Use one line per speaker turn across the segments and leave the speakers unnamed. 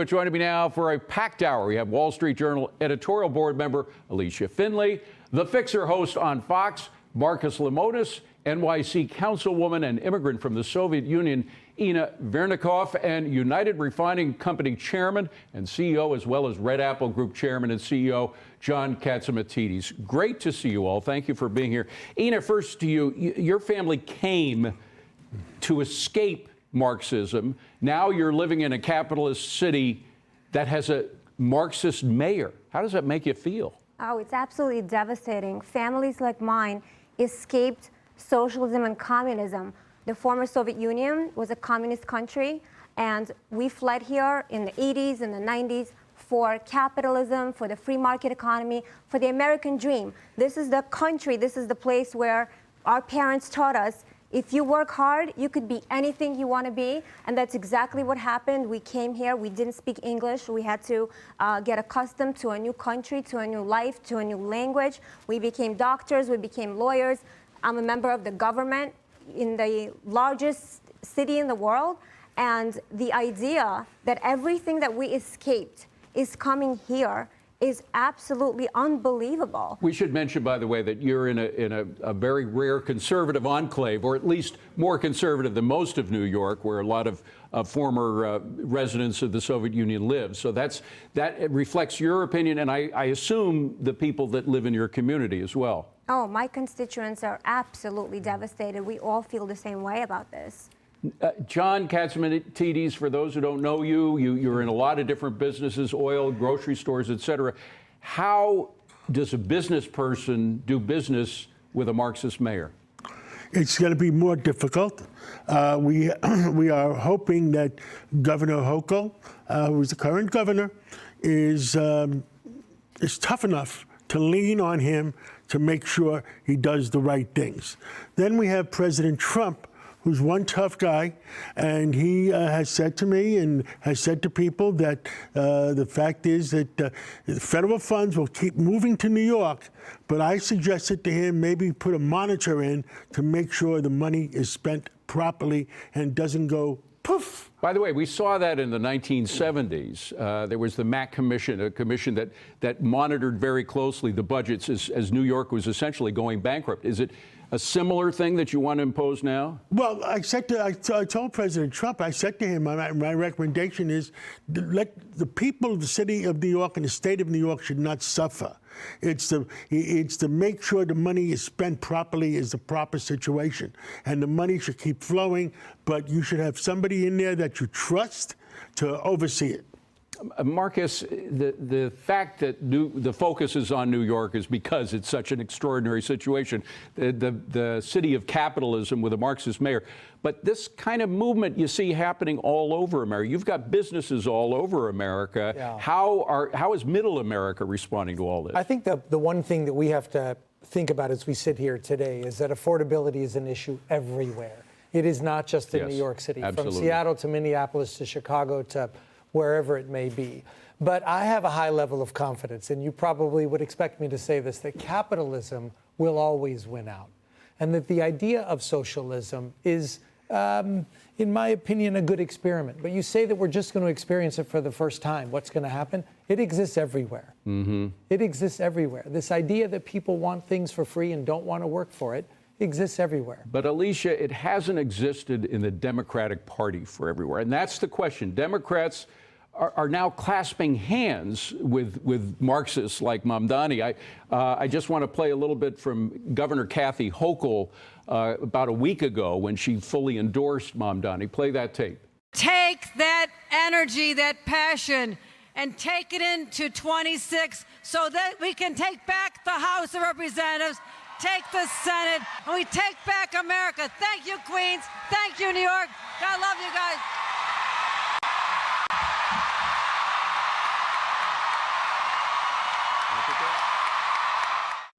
Joining me now for a packed hour, we have Wall Street Journal editorial board member Alicia Finley, The Fixer host on Fox, Marcus Lemonis, NYC councilwoman and immigrant from the Soviet Union, Ina Vernikov, and United Refining Company chairman and CEO, as well as Red Apple Group chairman and CEO, John Catsimatidis. Great to see you all. Thank you for being here. Ina, first to you. Your family came to escape Marxism. Now you're living in a capitalist city that has a Marxist mayor. How does that make you feel?
Oh, it's absolutely devastating. Families like mine escaped socialism and communism. The former Soviet Union was a communist country, and we fled here in the 80s and the 90s for capitalism, for the free market economy, for the American dream. This is the country, this is the place where our parents taught us, if you work hard, you could be anything you want to be, and that's exactly what happened. We came here, we didn't speak English, we had to get accustomed to a new country, to a new life, to a new language. We became doctors, we became lawyers. I'm a member of the government in the largest city in the world, and the idea that everything that we escaped is coming here is absolutely unbelievable.
We should mention, by the way, that you're in a very rare conservative enclave, or at least more conservative than most of New York, where a lot of former residents of the Soviet Union live. So that reflects your opinion, and I assume the people that live in your community as well.
Oh, my constituents are absolutely devastated. We all feel the same way about this.
John Catsimatidis, for those who don't know you're in a lot of different businesses, oil, grocery stores, et cetera. How does a business person do business with a Marxist mayor?
It's going to be more difficult. We are hoping that Governor Hochul, who's the current governor, is tough enough to lean on him to make sure he does the right things. Then we have President Trump, who's one tough guy, and he has said to me and has said to people that the fact is that the federal funds will keep moving to New York, but I suggested to him maybe put a monitor in to make sure the money is spent properly and doesn't go poof.
By the way, we saw that in the 1970s. There was the Mack Commission, a commission that monitored very closely the budgets as New York was essentially going bankrupt. Is it a similar thing that you want to impose now?
Well, I told President Trump, I said to him, my recommendation is let the people of the city of New York and the state of New York should not suffer. It's to make sure the money is spent properly is the proper situation. And the money should keep flowing, but you should have somebody in there that you trust to oversee it.
Marcus, the fact that the focus is on New York is because it's such an extraordinary situation, the city of capitalism with a Marxist mayor. But this kind of movement you see happening all over America. You've got businesses all over America. Yeah. How is middle America responding to all this?
I think the one thing that we have to think about as we sit here today is that affordability is an issue everywhere. It is not just in New York City.
Absolutely.
From Seattle to Minneapolis to Chicago to wherever it may be. But I have a high level of confidence, and you probably would expect me to say this, that capitalism will always win out. And that the idea of socialism is, in my opinion, a good experiment. But you say that we're just going to experience it for the first time. What's going to happen? It exists everywhere. Mm-hmm. It exists everywhere. This idea that people want things for free and don't want to work for it exists everywhere.
But Alicia, it hasn't existed in the Democratic Party for everywhere. And that's the question. Democrats are now clasping hands with Marxists like Mamdani. I just want to play a little bit from Governor Kathy Hochul about a week ago when she fully endorsed Mamdani. Play that tape.
Take that energy, that passion, and take it into 26 so that we can take back the House of Representatives, take the Senate, and we take back America. Thank you, Queens. Thank you, New York. God love you guys.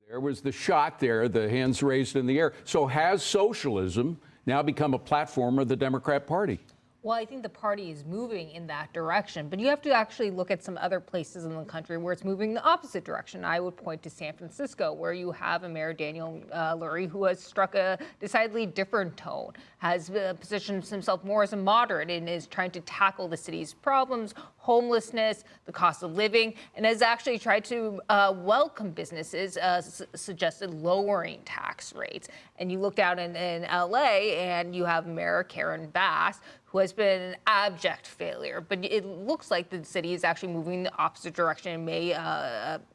There was the shot there, the hands raised in the air. So has socialism now become a platform of the Democrat Party?
Well, I think the party is moving in that direction, but you have to actually look at some other places in the country where it's moving the opposite direction. I would point to San Francisco, where you have a Mayor Daniel Lurie who has struck a decidedly different tone, has positioned himself more as a moderate and is trying to tackle the city's problems, homelessness, the cost of living, and has actually tried to welcome businesses, suggested lowering tax rates. And you look out in LA and you have Mayor Karen Bass, who has been an abject failure. But it looks like the city is actually moving in the opposite direction and may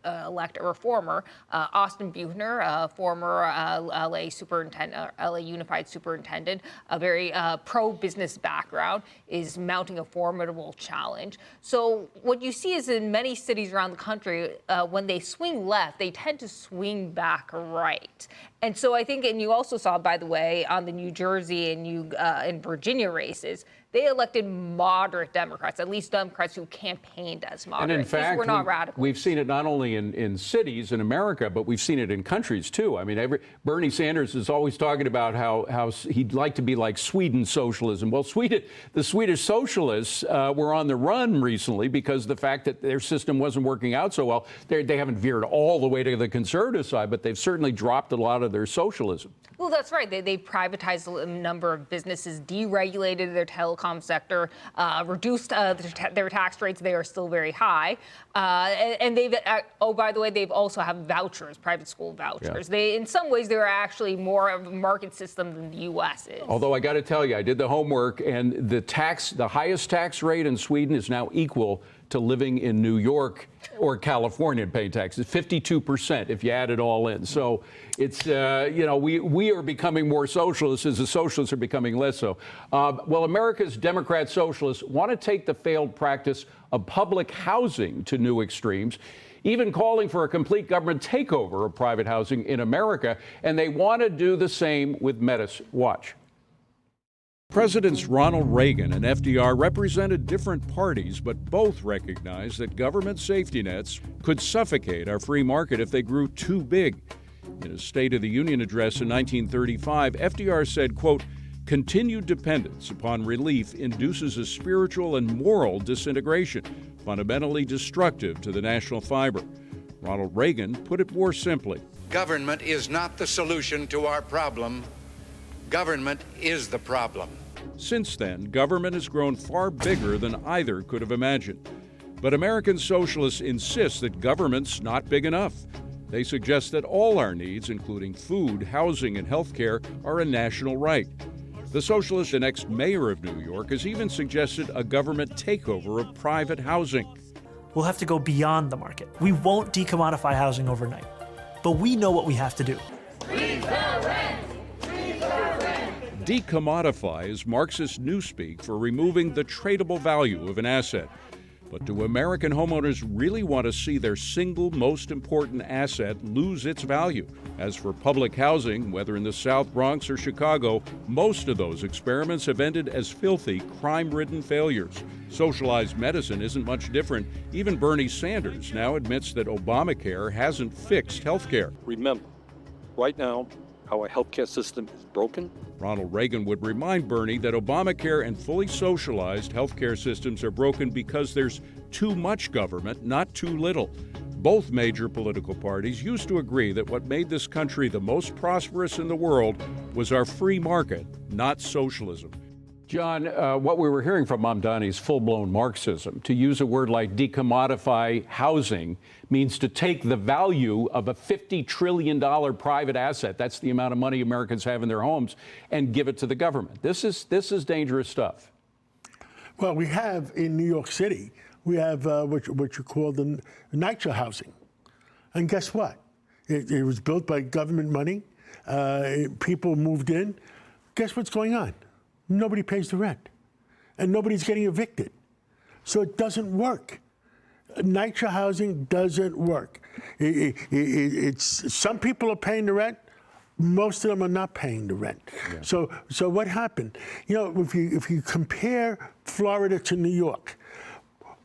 elect a reformer. Austin Buechner, former LA superintendent, LA Unified superintendent, a very pro-business background, is mounting a formidable challenge. So what you see is in many cities around the country, when they swing left, they tend to swing back right. And so I think, and you also saw, by the way, on the New Jersey and Virginia races, they elected moderate Democrats, at least Democrats who campaigned as moderate.
And in fact,
we're not radical.
We've seen it not only in cities in America, but we've seen it in countries too. I mean, Bernie Sanders is always talking about how he'd like to be like Sweden socialism. Well, the Swedish socialists were on the run recently because the fact that their system wasn't working out so well. They haven't veered all the way to the conservative side, but they've certainly dropped a lot of their socialism.
Well, that's right. They privatized a number of businesses, deregulated their telecom sector, reduced their tax rates. They are still very high. And they've, oh, by the way, they've also have vouchers, private school vouchers. Yeah. In some ways, they're actually more of a market system than the U.S. is.
Although I got to tell you, I did the homework, and the highest tax rate in Sweden is now equal to living in New York or California and paying taxes, 52% if you add it all in. So it's, we are becoming more socialists as the socialists are becoming less so. Well, America's Democrat socialists want to take the failed practice of public housing to new extremes, even calling for a complete government takeover of private housing in America. And they want to do the same with medicine. Watch. Presidents Ronald Reagan and FDR represented different parties, but both recognized that government safety nets could suffocate our free market if they grew too big. In a State of the Union address in 1935, FDR said, quote, "Continued dependence upon relief induces a spiritual and moral disintegration, fundamentally destructive to the national fiber." Ronald Reagan put it more simply.
Government is not the solution to our problem. Government is the problem.
Since then, government has grown far bigger than either could have imagined. But American socialists insist that government's not big enough. They suggest that all our needs, including food, housing, and health care, are a national right. The socialist and ex-mayor of New York has even suggested a government takeover of private housing.
We'll have to go beyond the market. We won't decommodify housing overnight. But we know what we have to do.
Decommodify is Marxist newspeak for removing the tradable value of an asset. But do American homeowners really want to see their single most important asset lose its value? As for public housing, whether in the South Bronx or Chicago, most of those experiments have ended as filthy, crime-ridden failures. Socialized medicine isn't much different. Even Bernie Sanders now admits that Obamacare hasn't fixed health care.
Remember, right now, our healthcare system is broken.
Ronald Reagan would remind Bernie that Obamacare and fully socialized healthcare systems are broken because there's too much government, not too little. Both major political parties used to agree that what made this country the most prosperous in the world was our free market, not socialism. John, what we were hearing from Mamdani is full-blown Marxism. To use a word like decommodify housing means to take the value of a $50 trillion private asset, that's the amount of money Americans have in their homes, and give it to the government. This is dangerous stuff.
Well, we have in New York City, we have what you call the NYCHA housing. And guess what? It was built by government money. People moved in. Guess what's going on? Nobody pays the rent, and nobody's getting evicted. So it doesn't work. NYCHA housing doesn't work. It's some people are paying the rent. Most of them are not paying the rent. Yeah. So what happened? You know, if you compare Florida to New York,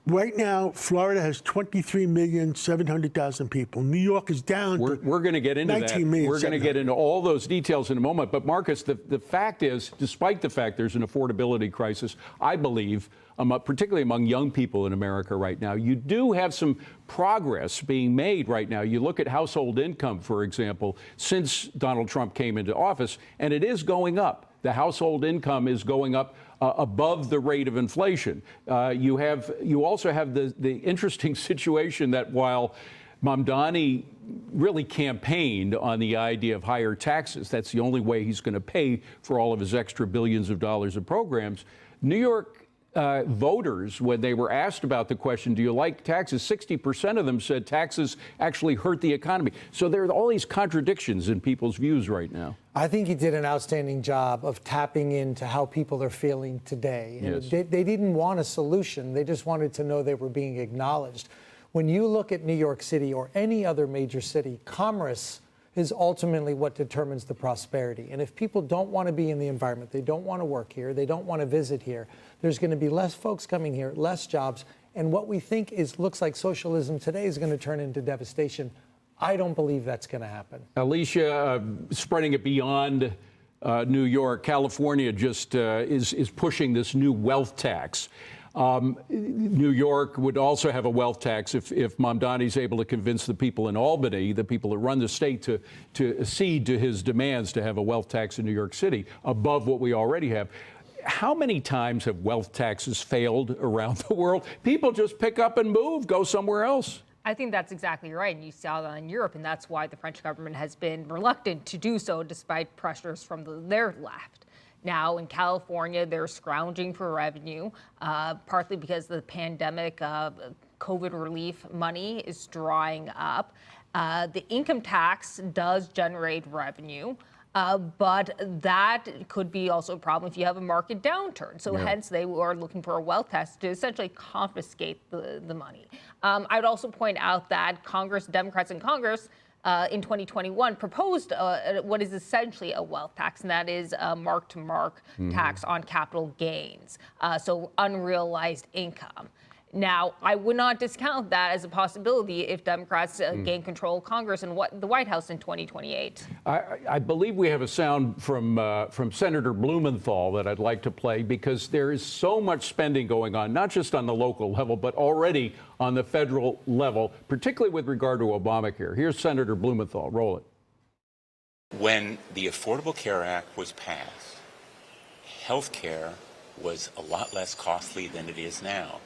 right now, Florida has 23,700,000 people. New York is down
We're going to get into
19
that. We're going to get into all those details in a moment. But Marcus, the fact is, despite the fact there's an affordability crisis, I believe, particularly among young people in America right now, you do have some progress being made right now. You look at household income, for example, since Donald Trump came into office, and it is going up. The household income is going up above the rate of inflation. You also have the interesting situation that while Mamdani really campaigned on the idea of higher taxes, that's the only way he's going to pay for all of his extra billions of dollars of programs. New York voters, when they were asked about the question, do you like taxes, 60% of them said taxes actually hurt the economy. So there are all these contradictions in people's views right now.
I think he did an outstanding job of tapping into how people are feeling today. And
Yes.
they didn't want a solution. They just wanted to know they were being acknowledged. When you look at New York City or any other major city, commerce is ultimately what determines the prosperity. And if people don't want to be in the environment, they don't want to work here, they don't want to visit here, there's going to be less folks coming here, less jobs. And what we think looks like socialism today is going to turn into devastation. I don't believe that's going to happen.
Alicia, spreading it beyond New York, California just is pushing this new wealth tax. New York would also have a wealth tax if Mamdani's able to convince the people in Albany, the people that run the state, to accede to his demands to have a wealth tax in New York City above what we already have. How many times have wealth taxes failed around the world? People just pick up and move, go somewhere else.
I think that's exactly right. And you saw that in Europe, and that's why the French government has been reluctant to do so despite pressures from their left. Now, in California, they're scrounging for revenue, partly because the pandemic, COVID relief money is drying up. The income tax does generate revenue, but that could be also a problem if you have a market downturn. So hence, they are looking for a wealth tax to essentially confiscate the money. I'd also point out that Democrats in Congress, in 2021 proposed what is essentially a wealth tax, and that is a mark-to-mark tax on capital gains, so unrealized income. Now, I would not discount that as a possibility if Democrats gain control of Congress and the White House in 2028.
I believe we have a sound from Senator Blumenthal that I'd like to play, because there is so much spending going on, not just on the local level, but already on the federal level, particularly with regard to Obamacare. Here's Senator Blumenthal. Roll it.
When the Affordable Care Act was passed, health care was a lot less costly than it is now,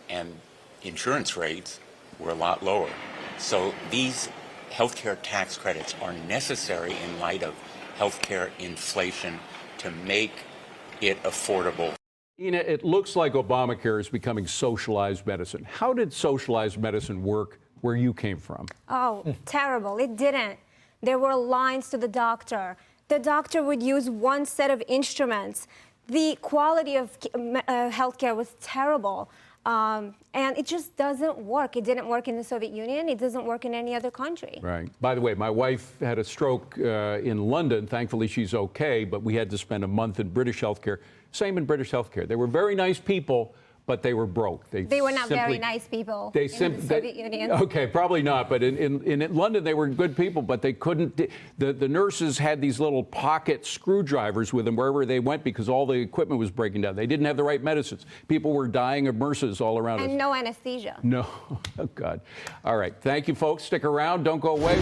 and insurance rates were a lot lower. So these healthcare tax credits are necessary in light of healthcare inflation to make it affordable.
Ina, it looks like Obamacare is becoming socialized medicine. How did socialized medicine work where you came from?
Oh, terrible. It didn't. There were lines to the doctor. The doctor would use one set of instruments. The quality of healthcare was terrible. And it just doesn't work. It didn't work in the Soviet Union. It doesn't work in any other country.
Right. By the way, my wife had a stroke in London. Thankfully, she's okay, but we had to spend a month in British healthcare. Same in British healthcare. They were very nice people, but they were broke.
They were not very nice people in the Soviet Union.
Okay, probably not. But in London, they were good people, but they couldn't. The nurses had these little pocket screwdrivers with them wherever they went because all the equipment was breaking down. They didn't have the right medicines. People were dying of MRSAs all around us.
And no anesthesia.
No. Oh, God. All right. Thank you, folks. Stick around. Don't go away.